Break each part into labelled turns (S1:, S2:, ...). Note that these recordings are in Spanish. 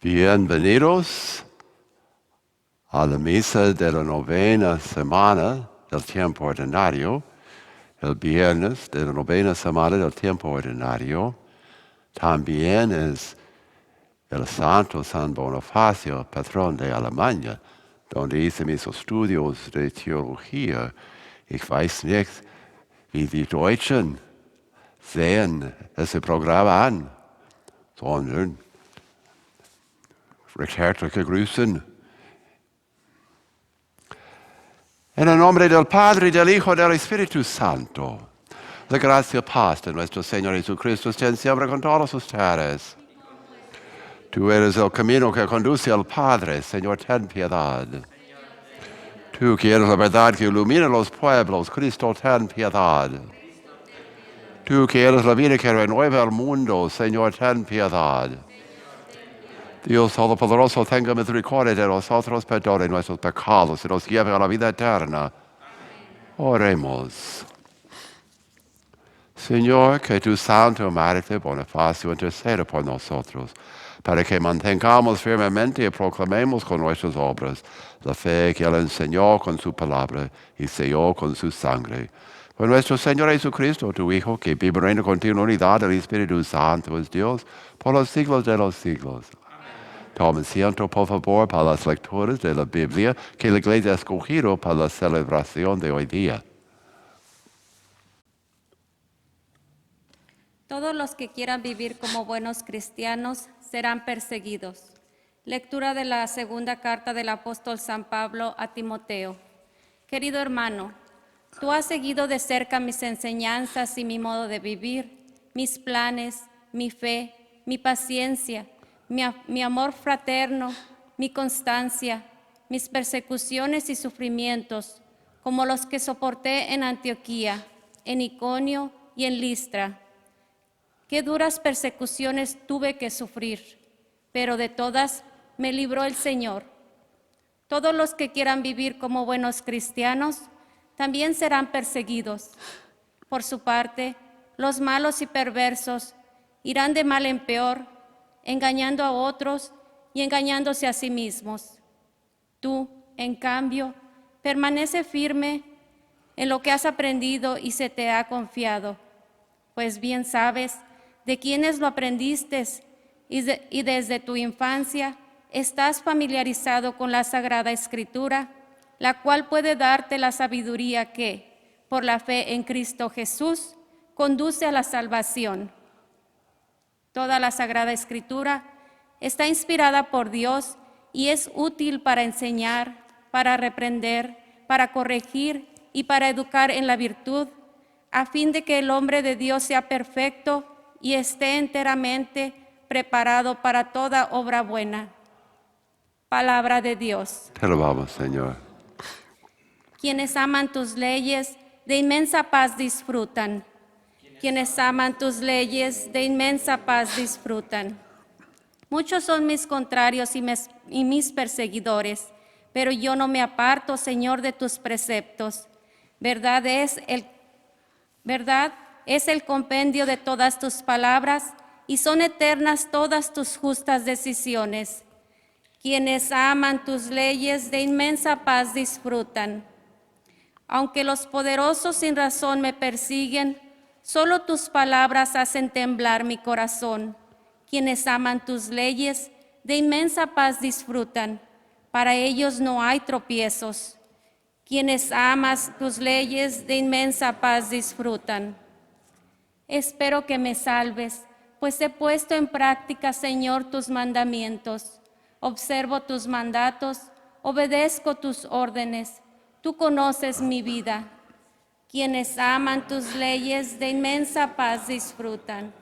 S1: Bienvenidos a la misa de la novena semana del tiempo ordinario, el viernes de la novena semana del tiempo ordinario. También es el santo San Bonifacio, patrón de Alemania, donde hice mis estudios de teología. Ich weiß nicht, wie die Deutschen sehen ese programa an, sondern recht herzliche Grüßen. En el nombre del Padre, del Hijo y del Espíritu Santo, la gracia y paz de nuestro Señor Jesucristo estén siempre con todos ustedes. Tú eres el camino que conduce al Padre, Señor, ten piedad. Tú que eres la verdad que ilumina los pueblos, Cristo, ten piedad. Tú que eres la vida que renueva el mundo, Señor, ten piedad. Dios Todopoderoso, tenga misericordia de nosotros, perdone nuestros pecados y nos lleve a la vida eterna. Oremos. Señor, que tu santo mártir Bonifacio interceda por nosotros, para que mantengamos firmemente y proclamemos con nuestras obras la fe que Él enseñó con su palabra y selló con su sangre. Por nuestro Señor Jesucristo, tu Hijo, que vive y reina contigo en unidad del Espíritu Santo, es Dios, por los siglos de los siglos. Tomen asiento, por favor, para las lecturas de la Biblia que la Iglesia ha escogido para la celebración de hoy día.
S2: Todos los que quieran vivir como buenos cristianos serán perseguidos. Lectura de la segunda carta del apóstol San Pablo a Timoteo. Querido hermano, tú has seguido de cerca mis enseñanzas y mi modo de vivir, mis planes, mi fe, mi paciencia, mi amor fraterno, mi constancia, mis persecuciones y sufrimientos, como los que soporté en Antioquía, en Iconio y en Listra. Qué duras persecuciones tuve que sufrir, pero de todas me libró el Señor. Todos los que quieran vivir como buenos cristianos también serán perseguidos. Por su parte, los malos y perversos irán de mal en peor, engañando a otros y engañándose a sí mismos. Tú, en cambio, permanece firme en lo que has aprendido y se te ha confiado, pues bien sabes de quiénes lo aprendiste y desde tu infancia estás familiarizado con la Sagrada Escritura, la cual puede darte la sabiduría que, por la fe en Cristo Jesús, conduce a la salvación. Toda la Sagrada Escritura está inspirada por Dios y es útil para enseñar, para reprender, para corregir y para educar en la virtud, a fin de que el hombre de Dios sea perfecto y esté enteramente preparado para toda obra buena. Palabra de Dios.
S1: Te alabamos, Señor.
S2: Quienes aman tus leyes, de inmensa paz disfrutan. Quienes aman tus leyes, de inmensa paz disfrutan. Muchos son mis contrarios y mis perseguidores, pero yo no me aparto, Señor, de tus preceptos. Verdad es el compendio de todas tus palabras y son eternas todas tus justas decisiones. Quienes aman tus leyes de inmensa paz disfrutan. Aunque los poderosos sin razón me persiguen, solo tus palabras hacen temblar mi corazón. Quienes aman tus leyes de inmensa paz disfrutan. Para ellos no hay tropiezos. Quienes amas tus leyes de inmensa paz disfrutan. Espero que me salves, pues he puesto en práctica, Señor, tus mandamientos. Observo tus mandatos, obedezco tus órdenes. Tú conoces mi vida. Quienes aman tus leyes de inmensa paz disfrutan.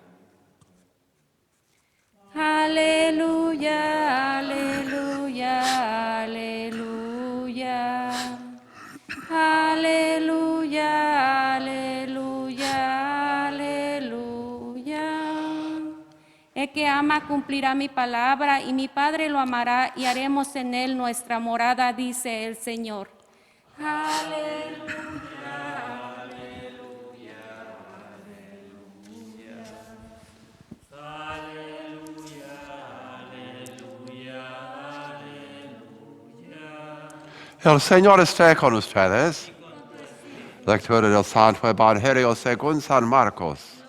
S2: Aleluya, aleluya, aleluya. Aleluya, aleluya, aleluya. El que ama cumplirá mi palabra y mi Padre lo amará y haremos en él nuestra morada, dice el Señor. Aleluya.
S1: El Señor esté con ustedes. Lectura del Santo Evangelio según San Marcos.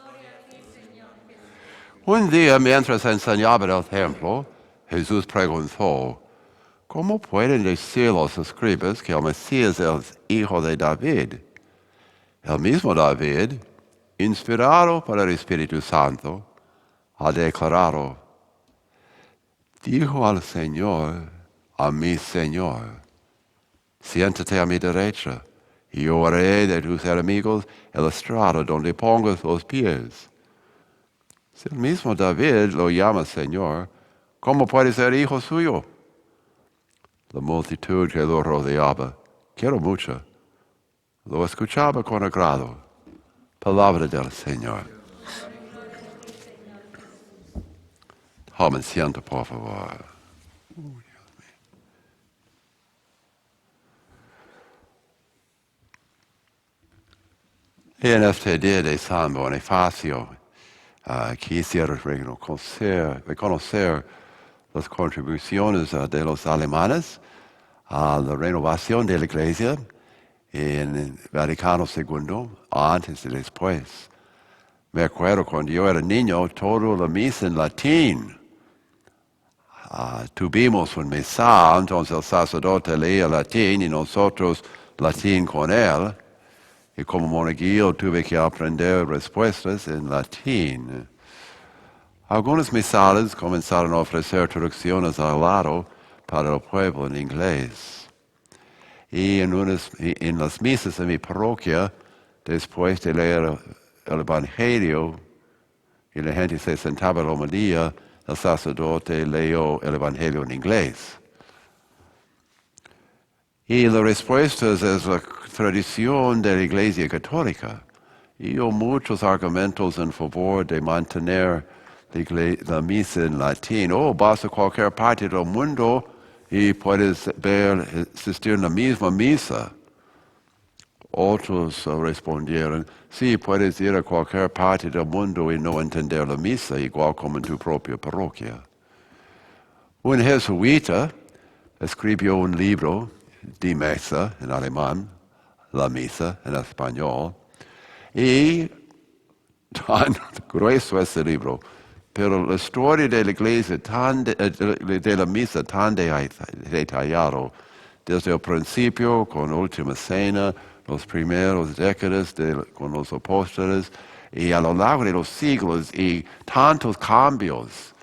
S1: Un día, mientras enseñaba en el templo, Jesús preguntó, ¿cómo pueden decir los escribas que el Mesías es el hijo de David? El mismo David, inspirado por el Espíritu Santo, ha declarado, dijo al Señor, a mi Señor, siéntate a mi derecha, y yo haré de tus enemigos el estrado donde pongas los pies. Si el mismo David lo llama Señor, ¿cómo puede ser hijo suyo? La multitud que lo rodeaba, quiero mucho, lo escuchaba con agrado. Palabra del Señor. Tomen asiento, por favor. En este día de San Bonifacio, quisiera reconocer las contribuciones de los alemanes a la renovación de la Iglesia en el Vaticano II, antes y después. Me acuerdo cuando yo era niño, toda la misa en latín. Tuvimos un misal, entonces el sacerdote leía latín y nosotros latín con él. Y como monaguillo tuve que aprender respuestas en latín. Algunos misales comenzaron a ofrecer traducciones al lado para el pueblo en inglés. Y en las misas de mi parroquia, después de leer el Evangelio, y la gente se sentaba a la homilía, el sacerdote leyó el Evangelio en inglés. Y la respuesta es la tradición de la Iglesia Católica. Y hay muchos argumentos en favor de mantener la misa en latín. Vas a cualquier parte del mundo y puedes ver existir la misma misa. Otros respondieron, sí, puedes ir a cualquier parte del mundo y no entender la misa, igual como en tu propia parroquia. Un jesuita escribió un libro de misa en alemán, la misa en español, y tan grueso ese libro, pero la historia de la iglesia de la misa tan detallado, desde el principio con última cena, los primeros décadas con los apóstoles, y a lo largo de los siglos, y tantos cambios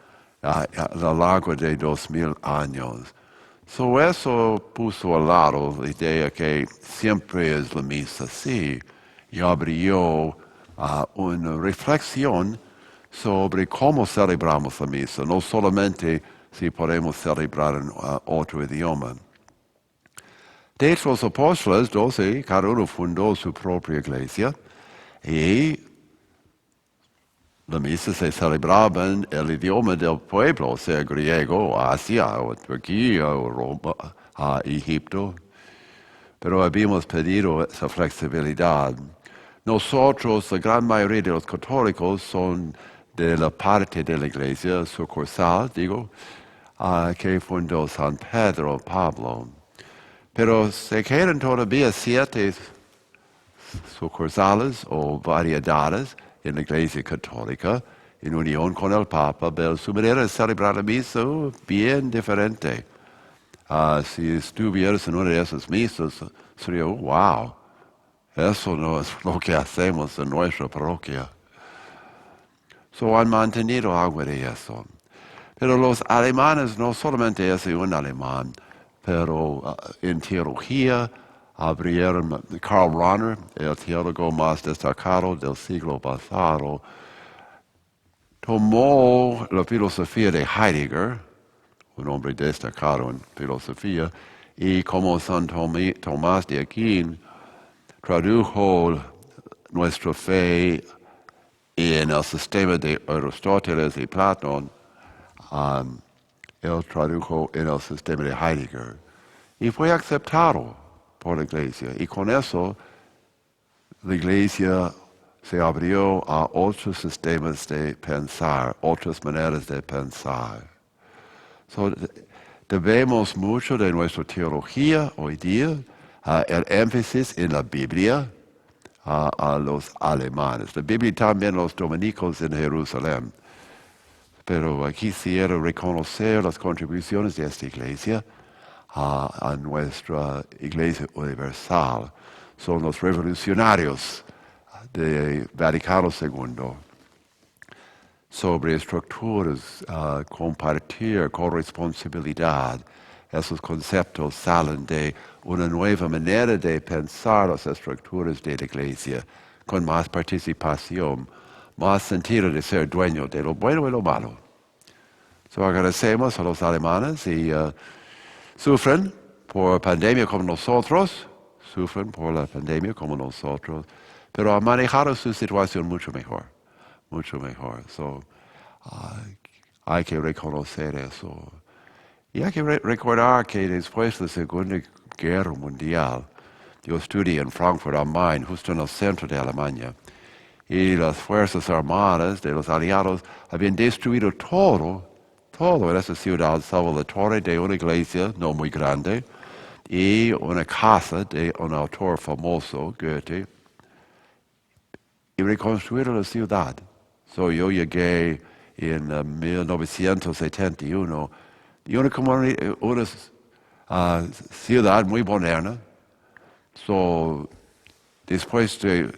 S1: a lo largo de 2000 años. Eso puso al lado la idea que siempre es la misa así y abrió una reflexión sobre cómo celebramos la misa, no solamente si podemos celebrar en otro idioma. De hecho, los apóstoles, 12, cada uno fundó su propia iglesia y la misa se celebraba en el idioma del pueblo, sea griego, Asia, o Turquía, o Roma, Egipto. Pero habíamos pedido esa flexibilidad. Nosotros, la gran mayoría de los católicos, son de la parte de la iglesia sucursal, que fundó San Pedro, Pablo. Pero se quedan todavía 7 sucursales o variedades en la Iglesia Católica, en unión con el Papa, pero su manera de celebrar la misa bien diferente. Si estuvieras en una de esas misas, sería, wow, eso no es lo que hacemos en nuestra parroquia. Han mantenido algo de eso. Pero los alemanes, no solamente es un alemán, pero en teología, abrieron Karl Rahner, el teólogo más destacado del siglo pasado, tomó la filosofía de Heidegger, un hombre destacado en filosofía, y como San Tomás de Aquino, tradujo nuestra fe en el sistema de Aristóteles y Platón, él tradujo en el sistema de Heidegger, y fue aceptado por la iglesia. Y con eso, la iglesia se abrió a otros sistemas de pensar, otras maneras de pensar. Debemos mucho de nuestra teología hoy día, el énfasis en la Biblia a los alemanes. La Biblia también los dominicos en Jerusalén. Pero quisiera reconocer las contribuciones de esta iglesia a nuestra iglesia universal. Son los revolucionarios de Vaticano II. Sobre estructuras, compartir, corresponsabilidad. Esos conceptos salen de una nueva manera de pensar las estructuras de la iglesia, con más participación, más sentido de ser dueño de lo bueno y lo malo. So, agradecemos a los alemanes y sufren por pandemia como nosotros, pero han manejado su situación mucho mejor. So, hay que reconocer eso. Y hay que recordar que después de la Segunda Guerra Mundial, yo estudié en Frankfurt am Main, justo en el centro de Alemania, y las Fuerzas Armadas de los Aliados habían destruido todo en esa ciudad, salvo la torre de una iglesia no muy grande y una casa de un autor famoso, Goethe, y reconstruyeron la ciudad. So, yo llegué en 1971 y una ciudad muy moderna. So, después de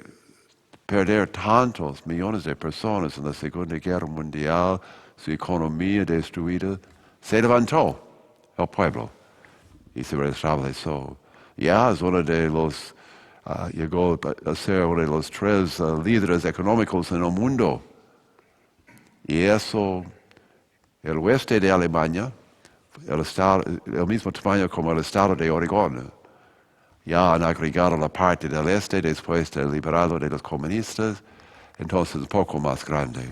S1: perder tantos millones de personas en la Segunda Guerra Mundial, su economía destruida, se levantó el pueblo y se restableció. Ya es uno de los, llegó a ser uno de los 3 líderes económicos en el mundo. Y eso, el oeste de Alemania, el mismo tamaño como el estado de Oregón. Ya han agregado la parte del este después del liberado de los comunistas, entonces un poco más grande.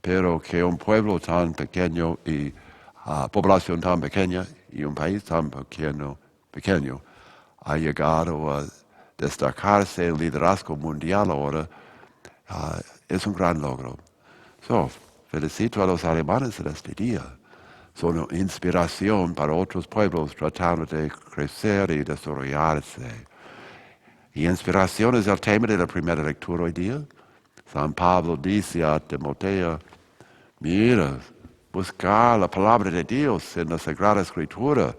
S1: Pero que un pueblo tan pequeño y población tan pequeña y un país tan pequeño ha llegado a destacarse el liderazgo mundial ahora, es un gran logro. So, felicito a los alemanes en este día. Son una inspiración para otros pueblos tratando de crecer y desarrollarse. Y inspiración es el tema de la primera lectura hoy día. San Pablo dice a Timoteo, mira, buscar la palabra de Dios en la Sagrada Escritura.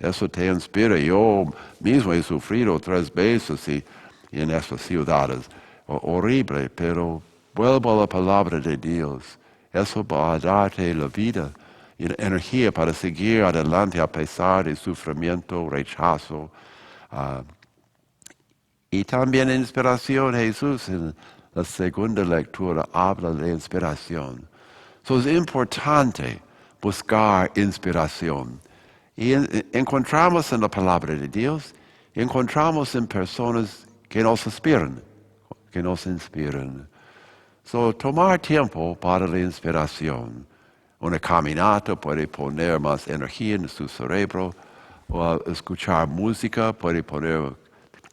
S1: Eso te inspira. Yo mismo he sufrido 3 veces y en estas ciudades. Horrible, pero vuelvo a la palabra de Dios. Eso va a darte la vida y la energía para seguir adelante a pesar de sufrimiento, rechazo. Y también inspiración. Jesús en la segunda lectura habla de inspiración. So, es importante buscar inspiración. Y encontramos en la palabra de Dios, encontramos en personas que nos inspiran. So, tomar tiempo para la inspiración. Una caminata puede poner más energía en su cerebro, o escuchar música puede poner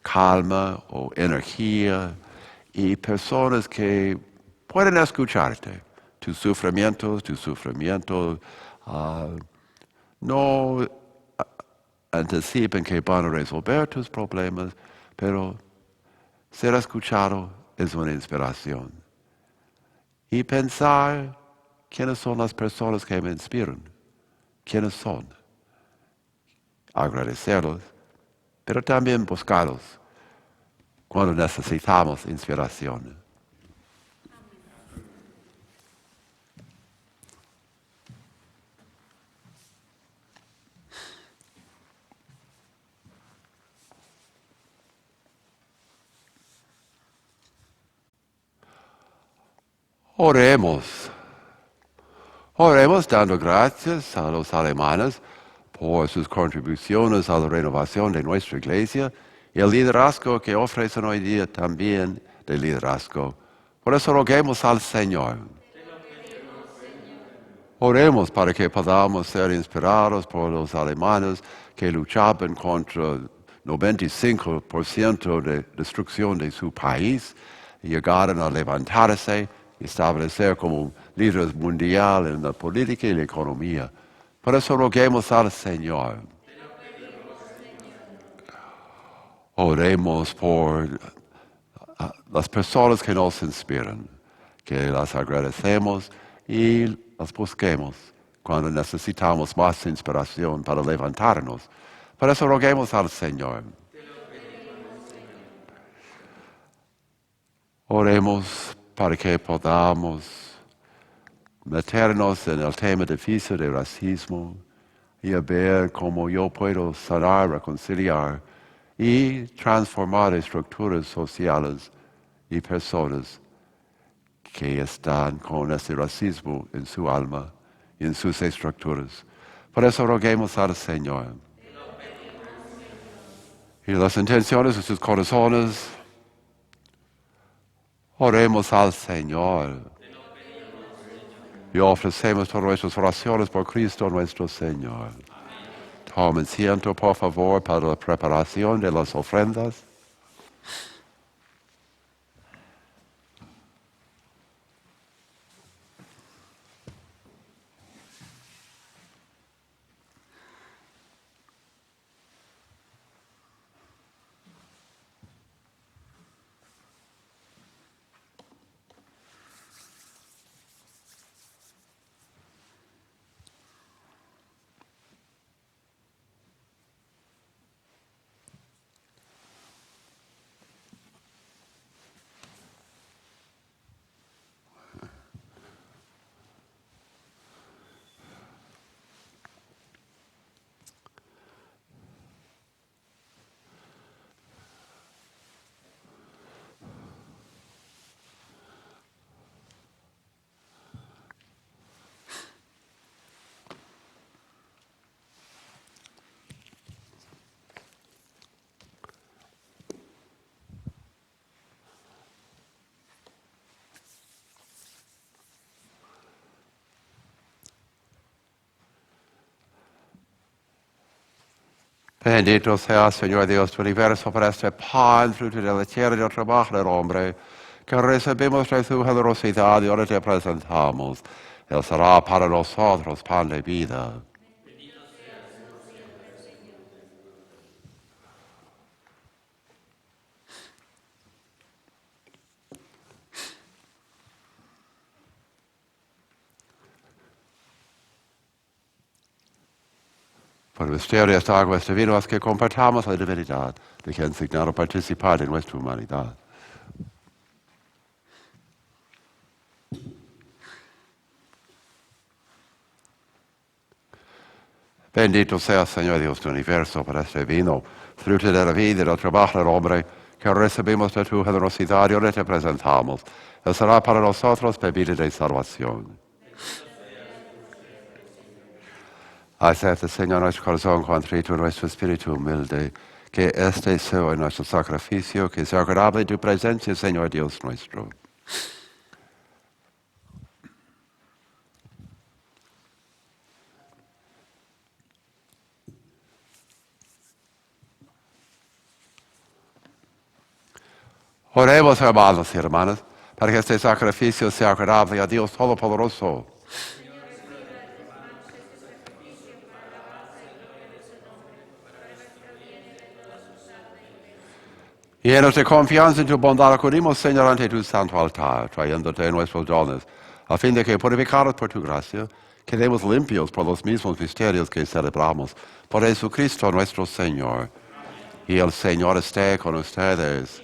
S1: calma o energía, y personas que pueden escucharte. Tus sufrimientos, no anticipen que van a resolver tus problemas, pero ser escuchado es una inspiración. Y pensar quiénes son las personas que me inspiran, quiénes son. Agradecerlos, pero también buscarlos cuando necesitamos inspiración. Oremos dando gracias a los alemanes por sus contribuciones a la renovación de nuestra iglesia y el liderazgo que ofrecen hoy día también de liderazgo. Por eso roguemos al Señor. Oremos para que podamos ser inspirados por los alemanes que luchaban contra el 95% de destrucción de su país y llegaron a levantarse y establecer como líderes mundiales en la política y la economía. Por eso roguemos al Señor. Oremos por las personas que nos inspiran, que las agradecemos y las busquemos cuando necesitamos más inspiración para levantarnos. Por eso roguemos al Señor. Oremos para que podamos meternos en el tema difícil del racismo y a ver cómo yo puedo sanar, reconciliar y transformar estructuras sociales y personas que están con ese racismo en su alma y en sus estructuras. Por eso roguemos al Señor. Y las intenciones de sus corazones, oremos al Señor. Y ofrecemos todas nuestras oraciones por Cristo nuestro Señor. Tomen asiento, por favor, para la preparación de las ofrendas. Bendito sea, Señor Dios del universo, por este pan, fruto de la tierra y del trabajo del hombre, que recibimos de su generosidad y ahora te presentamos. Él será para nosotros pan de vida. Por el misterio de esta agua, este vino, haz que compartamos la divinidad de quien enseñaron participar en nuestra humanidad. Bendito sea, Señor Dios del universo, por este vino, fruto de la vida y del trabajo del hombre, que recibimos de tu generosidad y ahora te presentamos. Él será para nosotros bebida de salvación. Acepta, Señor, nuestro corazón contrito, nuestro espíritu humilde, que este sea nuestro sacrificio, que sea agradable en tu presencia, Señor Dios nuestro. Oremos, hermanos y hermanas, para que este sacrificio sea agradable a Dios Todopoderoso. Llenos de confianza en tu bondad, acudimos, Señor, ante tu santo altar, trayéndote nuestros dones, a fin de que, purificados por tu gracia, quedemos limpios por los mismos misterios que celebramos. Por Jesucristo nuestro Señor. Y el Señor esté con ustedes.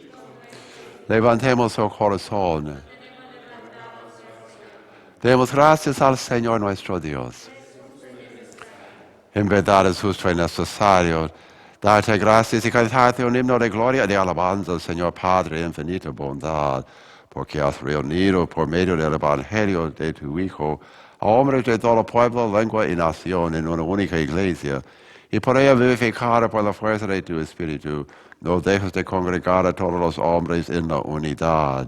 S1: Levantemos el corazón. Demos gracias al Señor nuestro Dios. En verdad es justo y necesario darte gracias y cantarte un himno de gloria y de alabanza al Señor Padre, infinita bondad, porque has reunido por medio del Evangelio de tu Hijo a hombres de todo pueblo, lengua y nación en una única iglesia, y por ella vivificada por la fuerza de tu Espíritu, no dejes de congregar a todos los hombres en la unidad.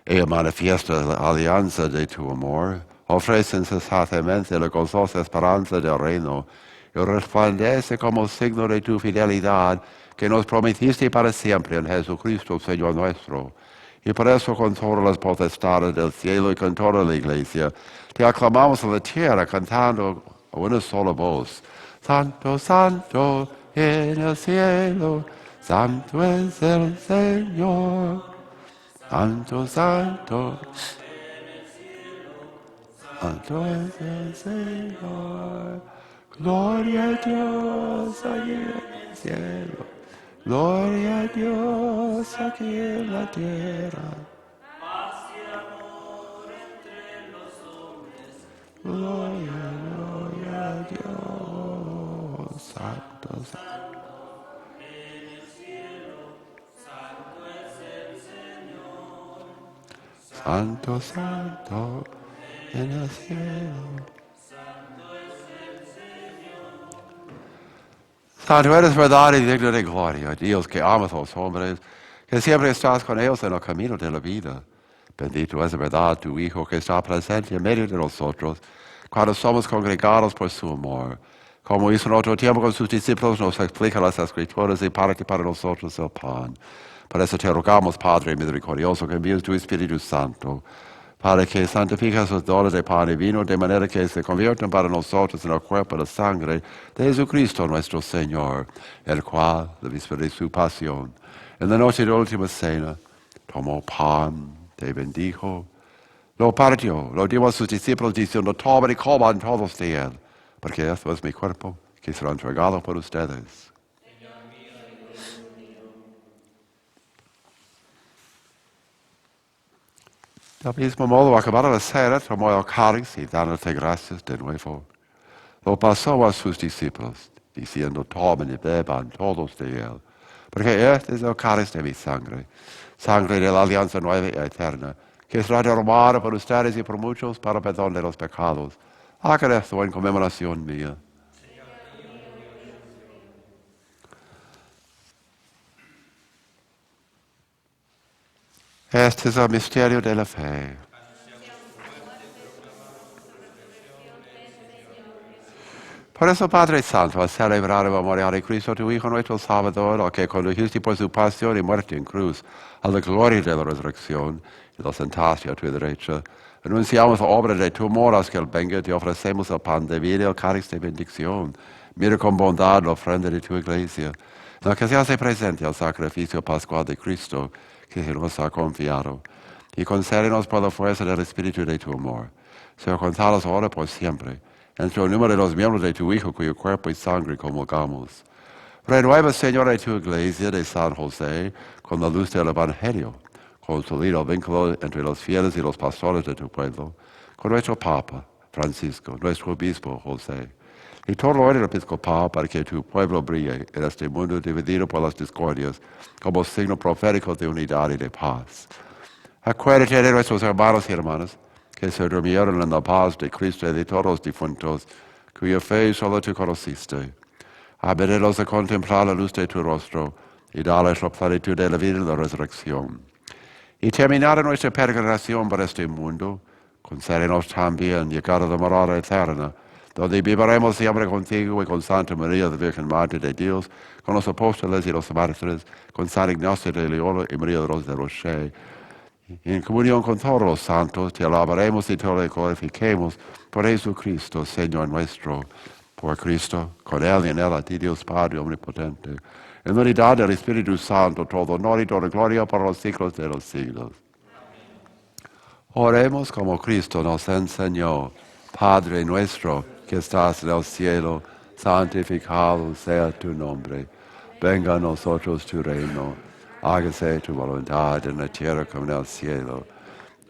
S1: Ella manifiesta la alianza de tu amor, ofrece incesantemente la gozosa esperanza del reino y resplandece como signo de tu fidelidad que nos prometiste para siempre en Jesucristo, Señor nuestro. Y por eso con todas las potestades del cielo y con toda la iglesia, te aclamamos en la tierra cantando a una sola voz. Santo, santo en el cielo, santo es el Señor. Santo, santo, santo es el Señor. Gloria a Dios aquí en el cielo. Gloria a Dios aquí en la tierra. Gloria, gloria a Dios. Santo, santo. En el cielo, santo es el Señor. Santo, santo en el cielo. Santo eres verdad y digno de gloria, Dios que amas a los hombres, que siempre estás con ellos en el camino de la vida. Bendito es de verdad tu Hijo que está presente en medio de nosotros cuando somos congregados por su amor. Como hizo en otro tiempo con sus discípulos, nos explica las Escrituras y parte para nosotros el pan. Por eso te rogamos, Padre misericordioso, que envíes tu Espíritu Santo, para que santifique esos dones de pan y vino, de manera que se conviertan para nosotros en el cuerpo y la sangre de Jesucristo nuestro Señor, el cual, la víspera de su pasión, en la noche de la última cena, tomó pan, te bendijo, lo partió, lo dio a sus discípulos diciendo, tomen y coman todos de él, porque esto es mi cuerpo, que será entregado por ustedes. Del mismo modo, acabada la cena, tomó el cáliz y dándote gracias de nuevo, lo pasó a sus discípulos, diciendo, tomen y beban todos de él, porque este es el cáliz de mi sangre, sangre de la alianza nueva y eterna, que será derramada por ustedes y por muchos para perdón de los pecados. Hagan esto en conmemoración mía. Este es el misterio de la fe. Por eso, Padre Santo, a celebrar el memorial de Cristo, tu Hijo nuestro Salvador, al que condujiste por su pasión y muerte en cruz, a la gloria de la resurrección, y lo sentaste a tu derecha, anunciamos la obra de tu amor hasta que Él venga, te ofrecemos el pan de vida y el cáliz de bendición. Mira con bondad la ofrenda de tu iglesia, en la que se hace presente el sacrificio pascual de Cristo, que se nos ha confiado, y concédenos por la fuerza del Espíritu de tu amor, ser contados ahora por siempre, entre el número de los miembros de tu Hijo, cuyo cuerpo y sangre comulgamos. Renueva, Señor, a tu iglesia de San José con la luz del Evangelio, consolida el vínculo entre los fieles y los pastores de tu pueblo, con nuestro Papa, Francisco, nuestro Obispo, José, y todo el orden episcopal para que tu pueblo brille en este mundo dividido por las discordias como signo profético de unidad y de paz. Acuérdate de nuestros hermanos y hermanas que se durmieron en la paz de Cristo y de todos los difuntos, cuya fe solo tú conociste. Abénelos a contemplar la luz de tu rostro y darles la plenitud de la vida y la resurrección. Y terminada nuestra peregrinación por este mundo, concédenos también llegar a la morada eterna, donde viviremos siempre contigo y con Santa María, la Virgen Madre de Dios, con los apóstoles y los mártires, con San Ignacio de Loyola y María de los de Rocher. En comunión con todos los santos, te alabaremos y te glorifiquemos por Jesucristo, Señor nuestro, por Cristo, con Él y en Él, a ti Dios Padre Omnipotente, en la unidad del Espíritu Santo, todo honor y toda gloria por los siglos de los siglos. Oremos como Cristo nos enseñó. Padre nuestro que estás en el cielo, santificado sea tu nombre. Venga a nosotros tu reino. Hágase tu voluntad en la tierra como en el cielo.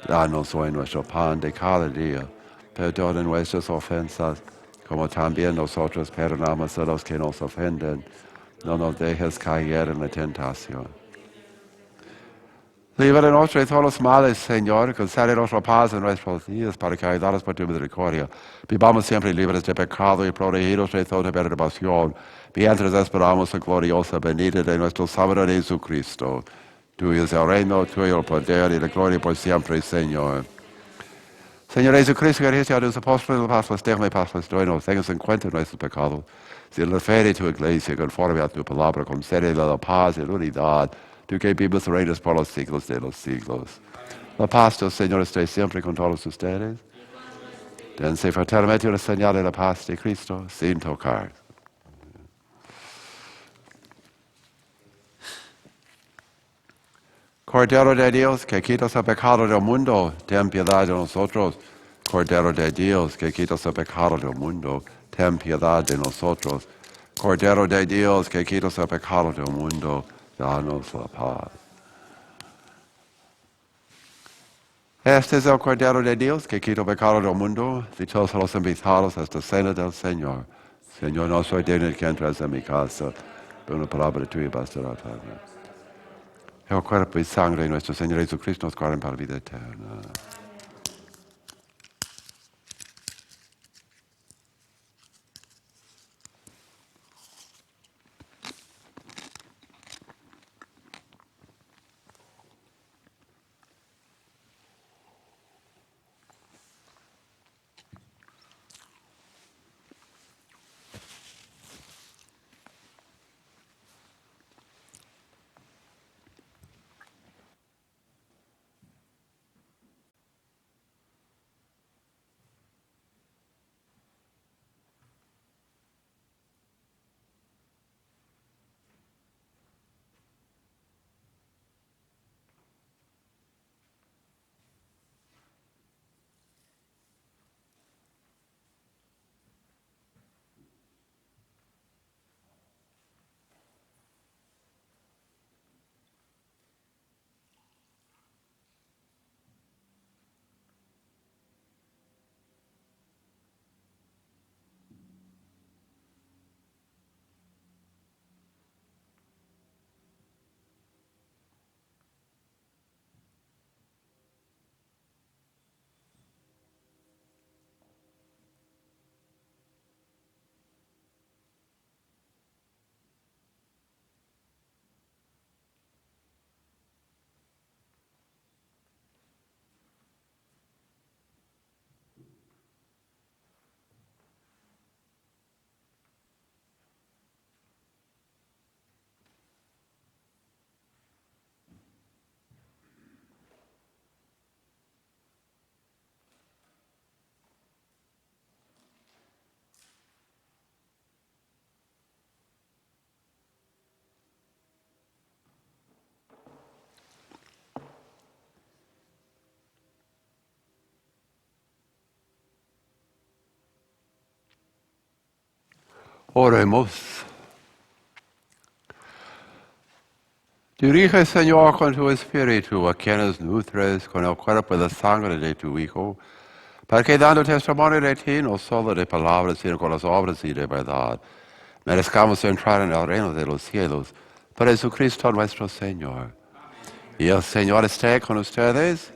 S1: Danos hoy nuestro pan de cada día. Perdona nuestras ofensas, como también nosotros perdonamos a los que nos ofenden. No nos dejes caer en la tentación. Líbranos de todos los males, Señor, concédenos la paz en nuestros días, para que, ayudados por tu misericordia, vivamos siempre libres de pecado y protegidos de toda perturbación, mientras esperamos la gloriosa venida de nuestro Salvador Jesucristo. Tuyo es el reino, tuyo el poder y la gloria por siempre, Señor. Señor Jesucristo, que dijiste a tus apóstoles, la paz les dejo, la paz les doy, no tengas en cuenta nuestros pecados. Si la fe de tu iglesia, conforme a tu palabra, concédele la paz y la unidad, tú que vives y reinas por los siglos de los siglos. La paz del Señor esté siempre con todos ustedes. Dense fraternamente una señal de la paz de Cristo sin tocar. Cordero de Dios, que quitas el pecado del mundo, ten piedad de nosotros. Cordero de Dios, que quitas el pecado del mundo, ten piedad de nosotros. Cordero de Dios, que quitas el pecado del mundo, danos la paz. Este es el Cordero de Dios, que quita el pecado del mundo, dichosos los invitados a esta cena del Señor. Señor, no soy digno de que entres en mi casa, pero una palabra tuya bastará para mí. El cuerpo y sangre de nuestro Señor Jesucristo nos guarden para vida eterna. Oremos. Dirige, Señor, con tu Espíritu a quienes nutres con el cuerpo y la sangre de tu Hijo, para que dando testimonio de ti, no solo de palabras, sino con las obras y de verdad, merezcamos entrar en el reino de los cielos, por Jesucristo nuestro Señor. Y el Señor esté con ustedes.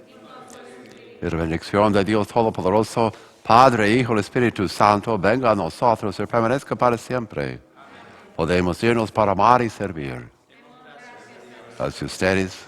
S1: Y la bendición de Dios Todopoderoso, Padre, Hijo y Espíritu Santo, venga a nosotros y permanezca para siempre. Podemos irnos para amar y servir. Hacia ustedes.